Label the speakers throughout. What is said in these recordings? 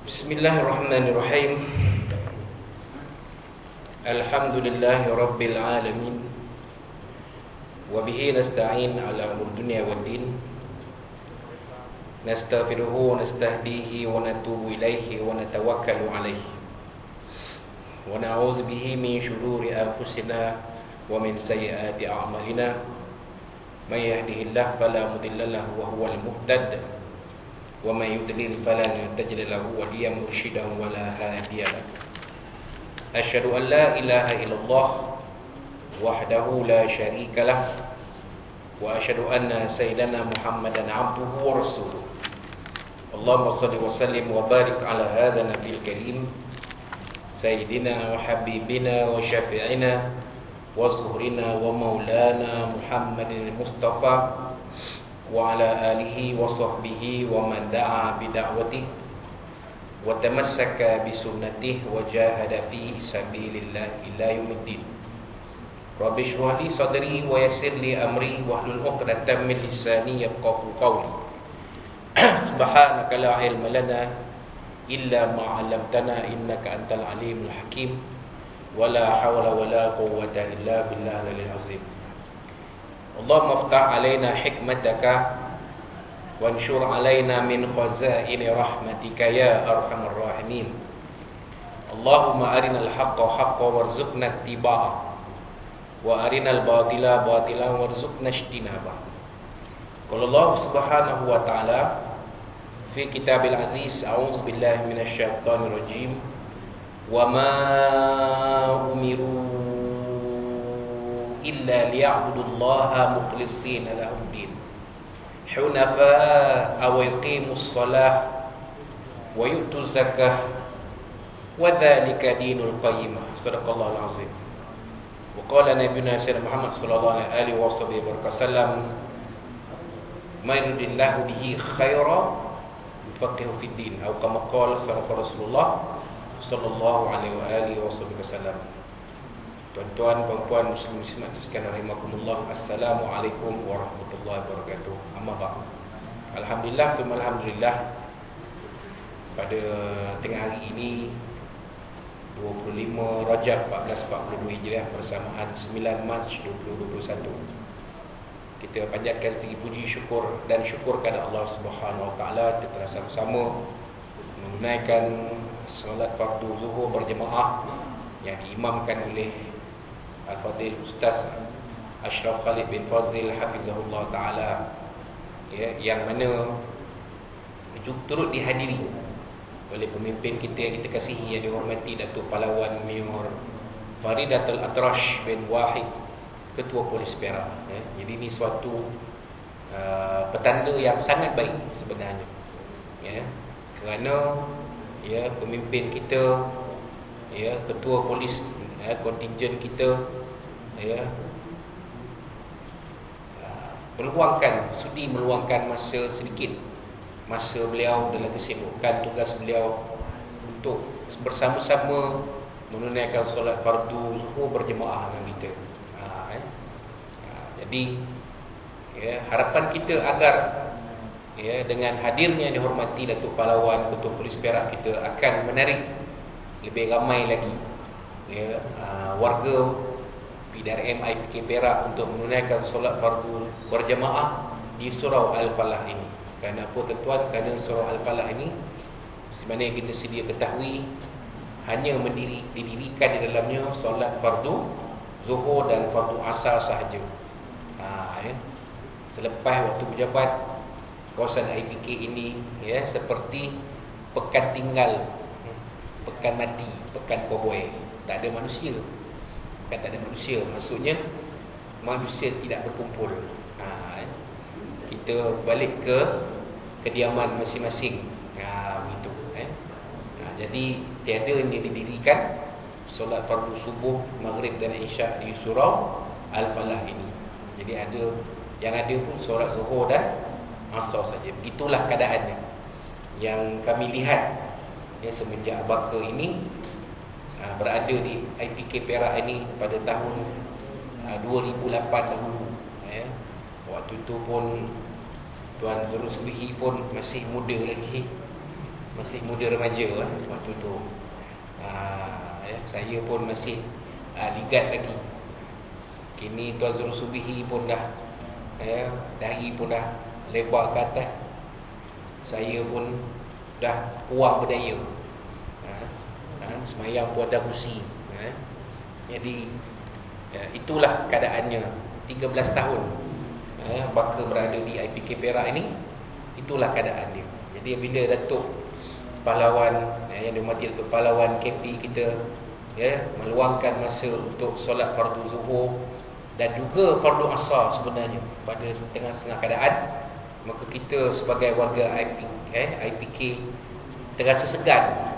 Speaker 1: Bismillahirrahmanirrahim. Alhamdulillahi rabbil alamin. Wa bihi nasta'in ala umur dunya waddin. Nastaghfiruhu wa nastahdihi wa natubu ilaihi wa natawakkalu alaihi. Wa na'udzu bihi min shururi anfusina wa min sayyiati a'malina. May yahdihillahu fala mudilla lahu wa huwal muhtad. Wa may yudlil falan tajid lahu waliyan mursyidan wa la hadiya lahu. Asyhadu an la ilaha illallah wahdahu la syarika lah wa asyhadu anna sayyidana Muhammadan abduhu wa rasuluh. Allahumma shalli wa sallim wa barik ala hadha nabiyil karim sayyidina wa habibina wa syafi'ina wa zuhrina wa maulana Muhammadin Mustafa wa ala alihi wa sahbihi wa man da'a bida'watihi wa tamassaka bisunnatihi wa jahada fi sabilillah ila yaumiddin. Rabbi shrah li sadri wa yassir li amri wahlul 'uqdatam min lisani yafqahu qawli. Subhanaka la ilma lana illa ma 'allamtana innaka antal alimul hakim. Wa la hawla wa la quwwata illa billahil azim. Allahumma aftah alaina hikmataka wanshur alaina min khazaini rahmatika ya arhamar rahimin. Allahumma arinal haqqa haqqan warzuqna ittiba'ah wa arinal batila batilan warzuqna ijtinabah. Qala Allah Subhanahu wa ta'ala fi kitabil aziz, a'udzu billahi minasyaitonir rajim. Wa ma umiru illa liya'budullaha mukhlishina lahud-din hunafa'a wa yuqimus shalah wa yu'tuz zakah wa dzalika dinul qayyimah. Shadaqallahul azim. Wa qala nabiyuna sayyidina Muhammad sallallahu alaihi wasallam, man yuridillahu bihi khairan yufaqihu fid din, atau kama qala Rasulullah sallallahu alaihi wasallam. Tuan-tuan, puan-puan, muslim-muslimat sekalian rahimakumullah, assalamualaikum warahmatullahi wabarakatuh. Amma ba'd. Alhamdulillah, thumma alhamdulillah. Pada tengah hari ini 25 Rajab 1442 Hijriah bersamaan 9 Mac 2021, kita panjatkan setinggi puji syukur dan syukur kepada Allah Subhanahu wa taala telah sama-sama menunaikan solat fardu zuhur berjemaah yang diimamkan oleh Al-Fadhil Ustaz Ashraf Khalid bin Fazil hafizahullah ta'ala, ya, yang mana turut dihadiri oleh pemimpin kita yang kita kasihi, yang dihormati Datuk Pahlawan Mayor Faridatul Atrash bin Wahid, Ketua Polis Perak, ya. Jadi ini suatu petanda yang sangat baik sebenarnya, ya, kerana ya pemimpin kita, ya, ketua polis, ya, kontingen kita, ya, sudi meluangkan masa sedikit, masa beliau dalam kesibukan tugas beliau untuk bersama-sama menunaikan solat fardu zuhur berjemaah dengan kita. Jadi, ya, harapan kita agar, ya, dengan hadirnya yang dihormati Datuk Pahlawan Ketua Polis Perak, kita akan menarik lebih ramai lagi, ya, warga PDRM IPK Perak untuk menunaikan solat fardu berjemaah di Surau Al-Falah ini. Kerana apa, tuan-tuan? Kerana Surau Al-Falah ini, sebenarnya kita sedia ketahui, hanya didirikan di dalamnya solat fardu zuhur dan fardu asar sahaja. Ya. Selepas waktu berjabat, kawasan IPK ini, ya, seperti pekan tinggal, pekan mati, pekan koboi. Tak ada manusia. Bukan tak ada manusia, maksudnya manusia tidak berkumpul. Kita balik ke kediaman masing-masing. Begitu. Jadi tiada yang didirikan solat fardu subuh, maghrib dan isyak di Surau Al-Falah ini. Jadi yang ada pun solat zuhur dan asar saja. Begitulah keadaannya yang kami lihat, ya, semenjak Bakar ini berada di IPK Perak ini pada tahun 2008 dahulu, ya. Waktu itu pun Tuan Zul Subihi pun masih muda lagi, masih muda remaja waktu tu. Saya pun masih ligat lagi. Kini Tuan Zul Subihi pun dah dahi pun dah lebar ke atas. Saya pun dah puang berdaya. Semayang pun ada kursi. Jadi itulah keadaannya 13 tahun Baka berada di IPK Perak ini. Itulah keadaan dia. Jadi bila Datuk Pahlawan yang dihormati Datuk Pahlawan KP kita meluangkan masa untuk solat fardu zuhur dan juga fardu asar sebenarnya pada setengah-setengah keadaan, maka kita sebagai warga IPK terasa segan.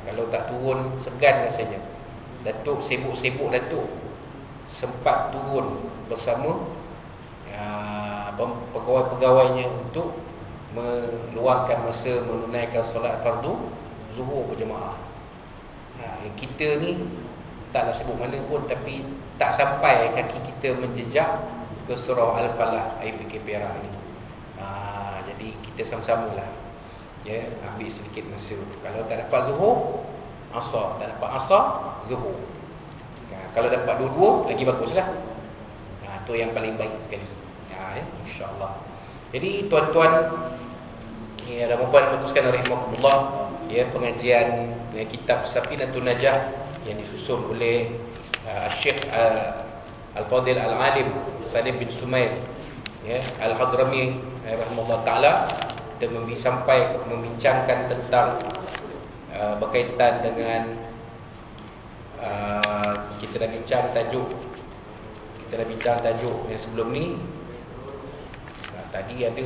Speaker 1: Kalau tak turun, segan rasanya. Datuk sibuk-sibuk, Datuk sempat turun bersama pegawai-pegawainya untuk meluangkan masa menunaikan solat fardu zuhur berjemaah. Kita ni taklah sebut mana pun, tapi tak sampai kaki kita menjejak ke surau Al-Falah IPK Perak ni. Jadi kita sama-sama lah ambil sedikit masa. Kalau tak dapat zuhur, asar. Tak dapat asar, zuhur. Kalau dapat dua-dua, lagi baguslah. Itu yang paling baik sekali. InsyaAllah. Jadi tuan-tuan dan puan-puan memutuskan rahimahumullah, pengajian kitab Safinatun Najah yang disusun oleh Syekh Al-Fadil Al-Alim Salim bin Sumair Al-Hadrami rahimahullah ta'ala, kita sampai membincangkan tentang berkaitan dengan kita dah bincang tajuk yang sebelum ni. Tadi ada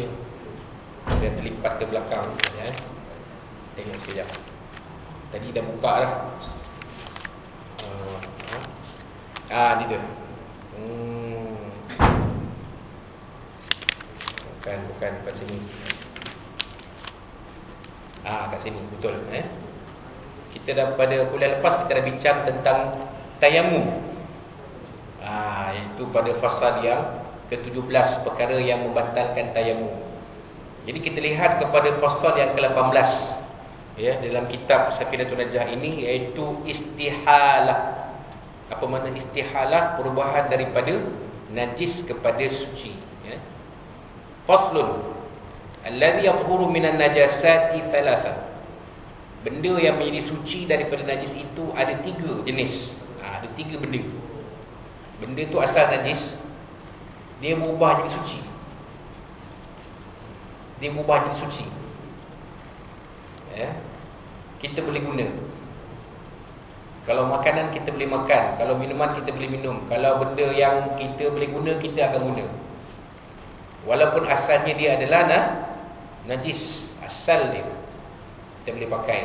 Speaker 1: terlipat ke belakang tengok sekejap. Tadi dah buka dah. Ni dia. Bukan kat sini. Kat sini betul. Kita dah pada kuliah lepas kita dah bincang tentang tayamum. Iaitu pada fasal yang ke-17, perkara yang membatalkan tayamum. Jadi kita lihat kepada fasal yang ke-18 dalam kitab Safinatun Najah ini, iaitu istihalah. Apa makna istihalah? Perubahan daripada najis kepada suci. Faslun alladhi yathuru minan najasati thalatha. Benda yang menjadi suci daripada najis itu ada 3 jenis. Ada 3 benda. Benda tu asal najis, dia berubah jadi suci. Kita boleh guna. Kalau makanan kita boleh makan, kalau minuman kita boleh minum, kalau benda yang kita boleh guna, kita akan guna. Walaupun asalnya dia adalah najis, asal dia kita boleh pakai.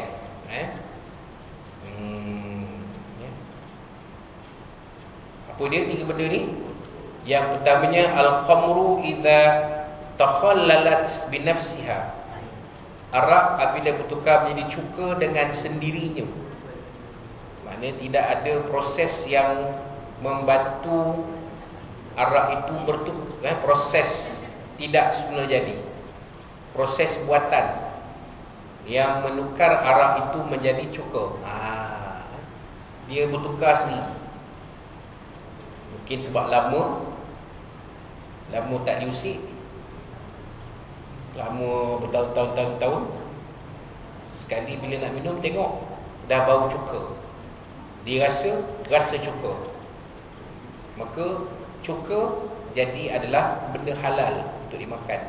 Speaker 1: Apa dia 3 benda ni? Yang pertamanya al-khamru idza takhallalat bi nafsiha. Arak apabila bertukar menjadi cuka dengan sendirinya. Maknanya tidak ada proses yang membantu arak itu bertukar, proses tidak semula jadi. Proses buatan yang menukar arak itu menjadi cuka. Dia bertukar sendiri. Mungkin sebab lama tak diusik, lama bertahun-tahun, sekali bila nak minum tengok dah bau cuka, dia rasa cuka, maka cuka jadi adalah benda halal untuk dimakan.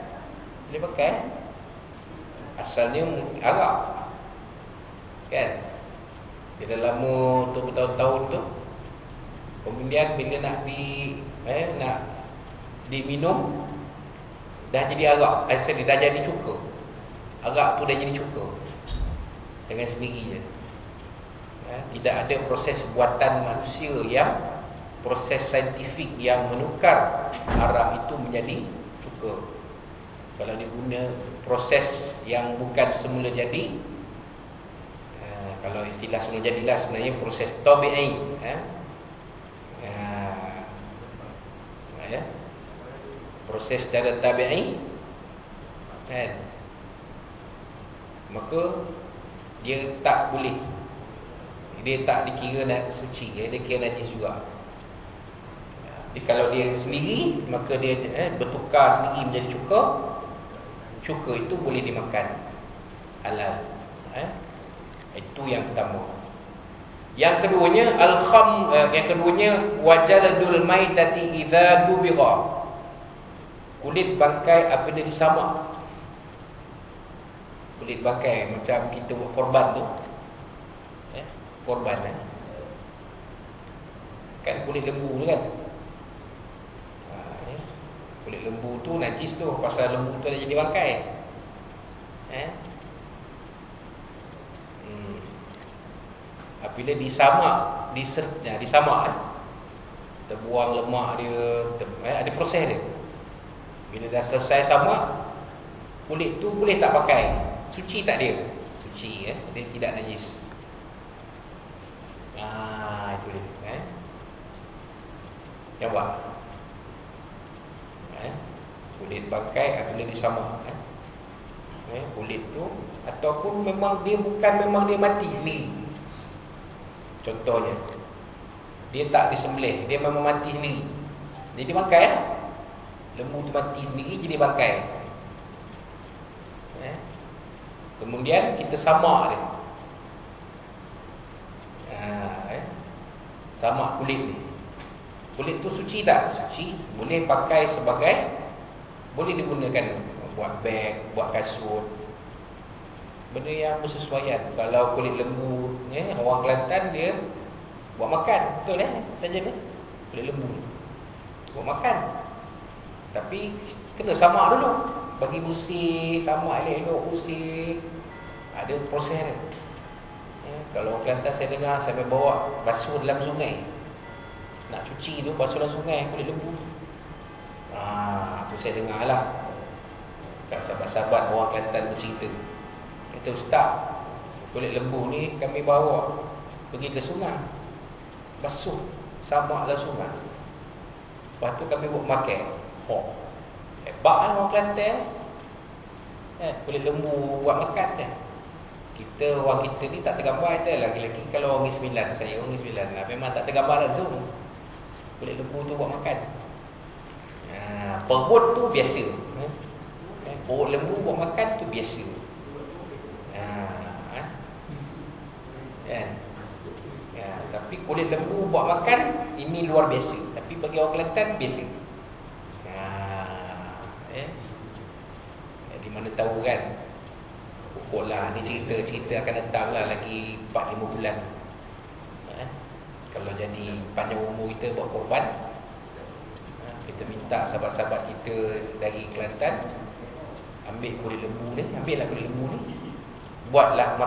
Speaker 1: Boleh pakai. Asalnya arak, kan? Dia dah lama untuk bertahun-tahun tu, kemudian bila nak diminum dah jadi arak. Dia dah jadi cuka. Arak tu dah jadi cuka dengan sendirinya. Tidak ada proses buatan manusia, yang proses saintifik yang menukar arak itu menjadi cuka. Kalau diguna proses yang bukan semula jadi, kalau istilah semula jadilah sebenarnya proses tabi'i. Proses secara tabi'i, maka dia tak boleh, dia tak dikira suci, dia kira najis juga. Jadi kalau dia sendiri, maka dia bertukar sendiri menjadi cuka. Cuka itu boleh dimakan, halal. Itu yang pertama. Yang keduanya yang keduanya wajaladul maitati idza dubigha. Kulit bangkai apabila disamak. Kulit bangkai macam kita buat korban tu. Korban kan kulit lembu tu kan. Kulit lembu tu najis tu, pasal lembu tu dah jadi bangkai. Apabila disamak, disamak terbuang lemak dia, ada proses dia. Bila dah selesai samak, kulit tu boleh tak pakai? Suci tak dia? Suci, dia tidak najis. Itu dia. Yang buat kulit bangkai apabila disamak, kulit tu, ataupun memang dia mati sendiri. Contohnya, dia tak disembelih, dia memang mati sendiri, jadi bangkai. Lembu tu mati sendiri jadi bangkai. Kemudian kita samak dia. Samak kulit ni. Kulit tu suci tak? Suci. Boleh pakai sebagai, boleh digunakan buat beg, buat kasut, benda yang bersesuaian. Kalau kulit lembu, orang Kelantan dia buat makan, betul saja ni. Kulit lembu buat makan, tapi kena samak dulu, bagi bersih, samak elok-elok, bersih. Ada proses dia. Kalau orang Kelantan saya dengar sampai bawa basuh dalam sungai, nak cuci tu basuh dalam sungai kulit lembu. Tu saya dengar lah, sahabat-sahabat orang Kelantan bercerita, kata ustaz, kulit lembu ni kami bawa pergi ke sungai, basuh, samak dalam sungai, lepas tu kami buat makan. Hebat lah orang Kelantan. Kulit lembu buat makan . Kita, orang kita ni tak tergambar. Lagi-lagi kalau orang Negeri Sembilan, saya orang Negeri Sembilan lah, memang tak tergambar langsung kulit lembu tu buat makan. Perut tu biasa, perut lembu buat makan tu biasa. Tapi kulit lembu buat makan, ini luar biasa. Tapi bagi orang Kelantan biasa. Di mana tahu kan, pokoklah ni cerita akan datang lah lagi 4-5 bulan. Kalau jadi panjang umur kita buat korban, kita minta sahabat-sahabat kita dari Kelantan ambil kulit lembu ni, ambillah kulit lembu ni, buatlah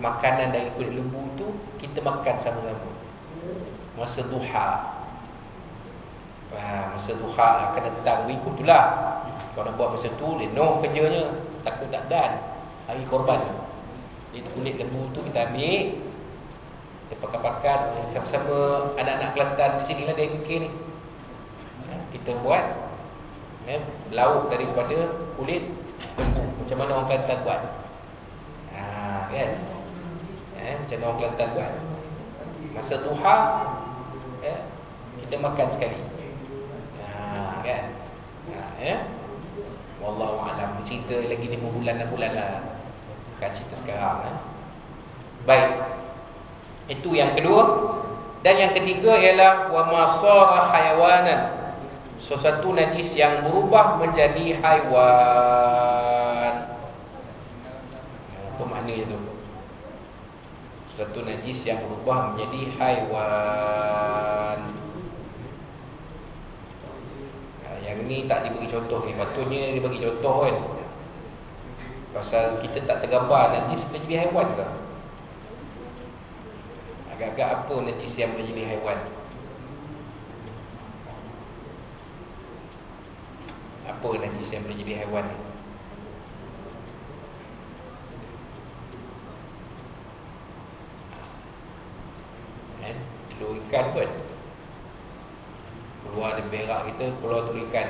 Speaker 1: makanan dari kulit lembu tu, kita makan sama-sama masa duha. Masa duha akan datang minggu tu lah. Kalau nak buat masa tu, no kerjanya, takut tak dan hari korban. Jadi kulit lembu tu kita ambil, kita pakai-pakai sama-sama anak-anak Kelantan di sini lah, dari UK ni. Kita buat lauk daripada kulit lembu. Macam mana orang Kelantan buat? Kan? Macam mana orang Kelantan buat? Masa duha, kita makan sekali. Kan? Wallahu a'lam. Cerita lagi ni bulan-bulan lah, bukan cerita sekarang. Baik, itu yang kedua. Dan yang ketiga ialah wa masara hayawanan, sesuatu najis yang berubah menjadi haiwan. Apa maknanya tu? Sesuatu najis yang berubah menjadi haiwan. Yang ni tak diberi contoh ni, patutnya diberi contoh kan. Pasal kita tak tergambar najis boleh jadi haiwan ke? Agak-agak apa najis yang boleh jadi haiwan? Apa najis yang boleh jadi haiwan ni? Telur ikan pun keluar dari berak kita, keluar telur ikan.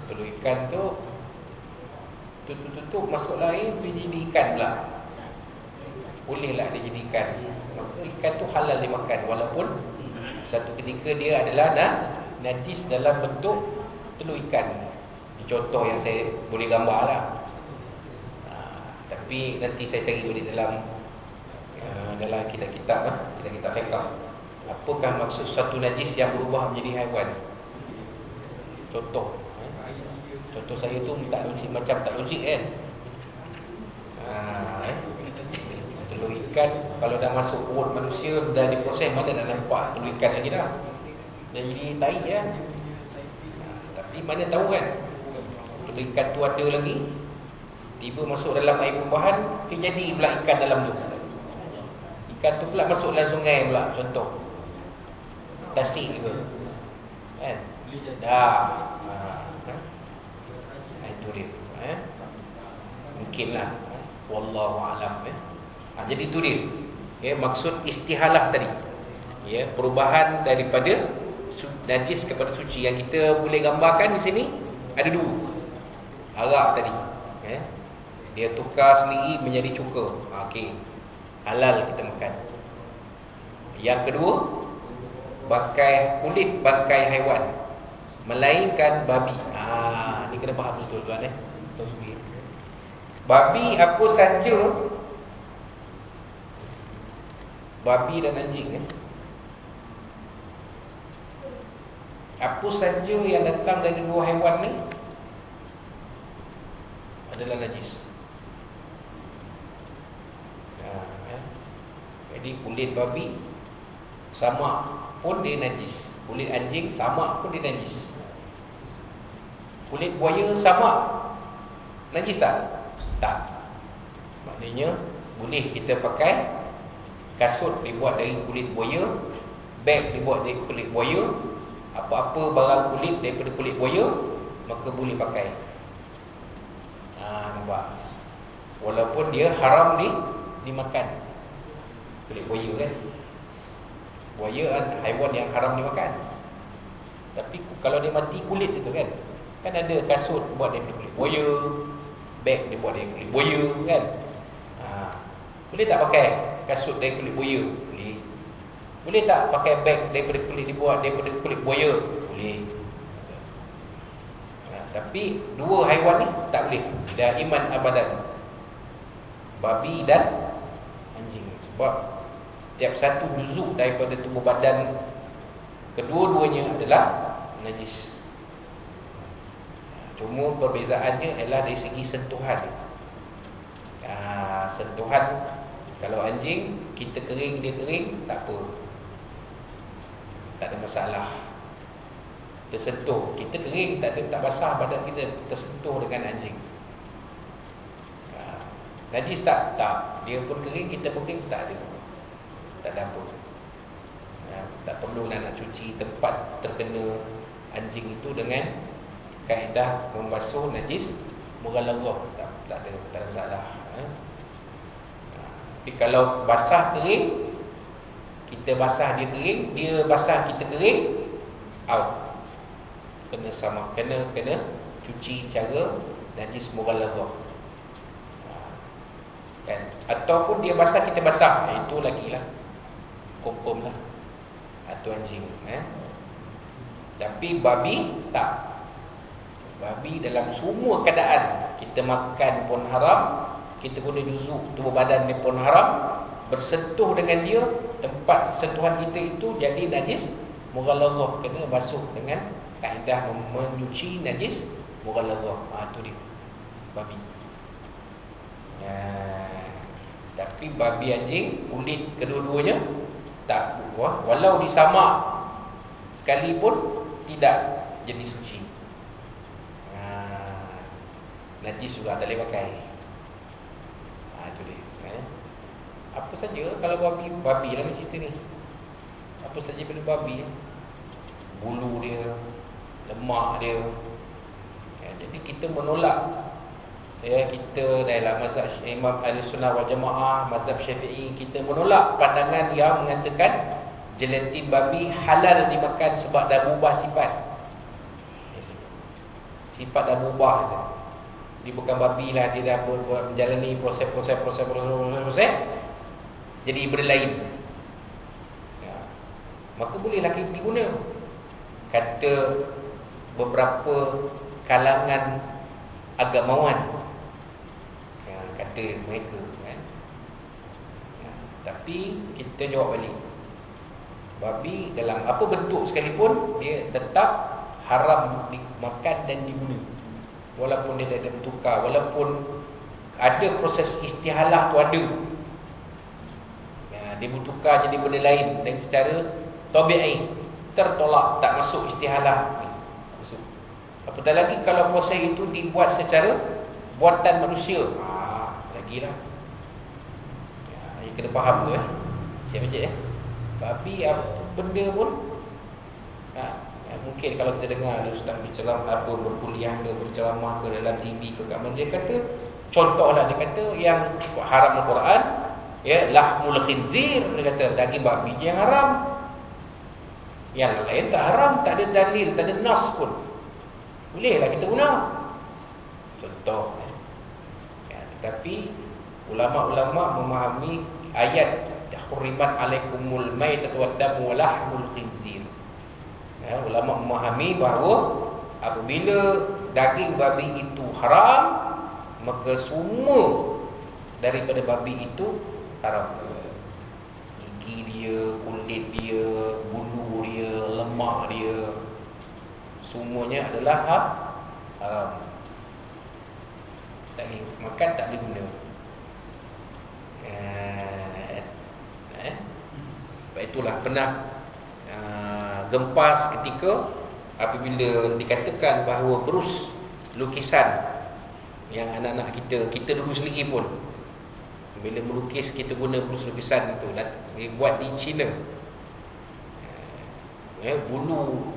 Speaker 1: Telur ikan tu Tutup masuk air, dia jadi ikan pula. Bolehlah dia jadi ikan. Maka ikan tu halal dimakan, walaupun satu ketika dia adalah najis dalam bentuk telur ikan. Contoh yang saya boleh gambar lah. Tapi nanti saya cari balik dalam kitab-kitab fiqh. Apakah maksud satu najis yang berubah menjadi haiwan? Contoh saya tu tak logik, macam tak logik kan. Telur ikan kalau dah masuk perut manusia, dah diproses, mana nak nampak telur ikan lagi dah. Dah jadi tai kan. Tapi mana tahu kan, telur ikan tu ada lagi, tiba masuk dalam air perbahan, dia jadi pula ikan dalam tu. Ikan tu pula masuk dalam sungai pula, contoh tasik ke kan, dah itu dia mungkinlah, wallahu alam. Jadi itu dia maksud istihalah tadi, perubahan daripada najis kepada suci. Yang kita boleh gambarkan di sini ada dua. Arak tadi, dia tukar sendiri menjadi cuka, okey, halal kita makan. Yang kedua, kulit bangkai haiwan, melainkan babi. Ni kena faham betul tuan Babi apa saja, babi dan anjing apa saja yang datang dari dua haiwan ni adalah najis. Jadi kulit babi sama pun dia najis, kulit anjing sama pun dia najis, kulit buaya sama najis tak? Tak. Maknanya boleh kita pakai kasut dibuat dari kulit buaya, beg dibuat dari kulit buaya, apa-apa barang kulit daripada kulit buaya, maka boleh pakai. Nampak? Walaupun dia haram dimakan. Kulit buaya kan, buaya haiwan yang haram dimakan. Tapi kalau dia mati kulit itu kan ada kasut buat dari kulit buaya, beg dibuat dari kulit buaya kan. Boleh tak pakai kasut dari kulit buaya? Boleh. Boleh tak pakai beg daripada kulit dibuat daripada kulit buaya? Boleh. Tapi dua haiwan ni tak boleh, daiman abadan, babi dan anjing. Sebab setiap satu juzuk daripada tubuh badan kedua-duanya adalah najis. Cuma perbezaannya ialah dari segi sentuhan. Sentuhan, kalau anjing kita kering, dia kering, tak apa, tak ada masalah. Tersentuh, kita kering, tak basah badan kita, tersentuh dengan anjing. Najis tak? Tak. Dia pun kering, kita pun kering, tak ada. Tak ada apa. Tak perlu nak cuci tempat terkena anjing itu dengan kaedah membasuh najis mughalazah. Tak ada masalah. Tapi kalau basah kering, kita basah dia kering, dia basah kita kering, out. Kena sama, kena cuci cara najis mughalazah. Kan? Ataupun dia basah kita basah, itu lagi lah, confirm lah, atau anjing. Tapi babi tak. Babi dalam semua keadaan, kita makan pun haram, kita guna juzuk tubuh badan dia pun haram, bersentuh dengan dia, tempat sentuhan kita itu jadi najis mughalazah, kena basuh dengan kaedah menyuci najis mughalazah. Itu dia babi. Tapi babi anjing kulit kedua-duanya tak berubah, walau disamak sekalipun tidak jadi suci. Najis juga tak boleh pakai. Itu dia. Apa saja kalau babi lah cerita ni. Apa saja pada babi, bulu dia, lemak dia. Jadi kita menolak. Kita dalam mazhab Imam Ahlussunnah wal Jamaah, mazhab Syafi'i, kita menolak pandangan yang mengatakan gelatin babi halal dimakan sebab dah berubah sifat. Sifat dah berubah saja. Dia bukan babi lah, dia dah menjalani proses jadi benda lain. Ya. Maka bolehlah kita diguna. Kata beberapa kalangan agamawan, ya, kata mereka kan? Ya, tapi kita jawab balik, babi dalam apa bentuk sekalipun dia tetap haram dimakan dan diguna, walaupun dia ada bertukar, walaupun ada proses istihalah tu ada, ya, dia bertukar jadi benda lain dan secara tabi'i tertolak, tak masuk istihalah. Apatah lagi kalau proses itu dibuat secara buatan manusia, lagilah. Ya, kena faham tu Cik babi apa benda pun, mungkin kalau kita dengar dia sedang berceramah, berkuliah ke berceramah ke dalam TV ke kat mana, dia kata contohlah, dia kata yang haram Al-Quran, ya, lahmul khinzir, dia kata daging babi yang haram. Yang lain tak haram, tak ada dalil, tak ada nas pun, bolehlah kita guna. Contoh ya, tetapi ulama-ulama memahami ayat hurrimat alaikumul maitatu waddamu wa lahmul khinzir. Ya, ulama memahami bahawa apabila daging babi itu haram, maka semua daripada babi itu haram. Gigi dia, kulit dia, bulu dia, lemak dia, semuanya adalah haram. Tak boleh makan, tak boleh guna. Sebab itulah pernah gempas ketika apabila dikatakan bahawa berus lukisan yang anak-anak kita dulu sendiri pun, bila melukis kita guna berus lukisan itu dan dibuat di China. Bulu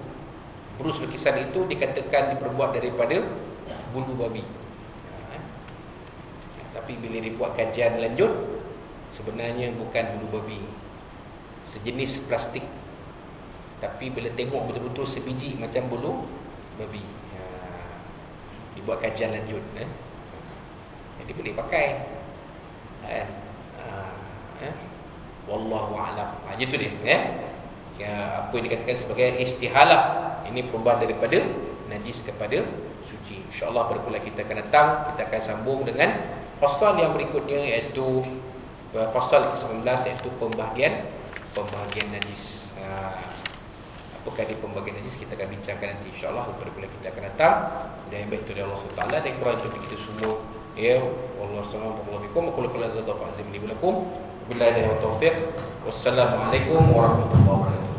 Speaker 1: berus lukisan itu dikatakan diperbuat daripada bulu babi. Tapi bila dibuat kajian lanjut, sebenarnya bukan bulu babi, sejenis plastik. Tapi bila tengok betul-betul sebiji macam bulu babi, dibuat kajian lanjut, jadi boleh pakai. Wallahu a'lam. Itu dia, apa yang dikatakan sebagai istihalah. Ini perubahan daripada najis kepada suci. InsyaAllah pada kuliah kita akan datang, kita akan sambung dengan fasal yang berikutnya, iaitu fasal ke-19, iaitu pembahagian najis. Apakah dia pembahagian najis, kita akan bincangkan nanti insyaAllah pada kuliah kita akan datang. Dan yang baik itu dari Allah SWT dan kurang lebih kita semua, ya. Wassalamualaikum warahmatullahi wabarakatuh. Wassalamualaikum warahmatullahi wabarakatuh.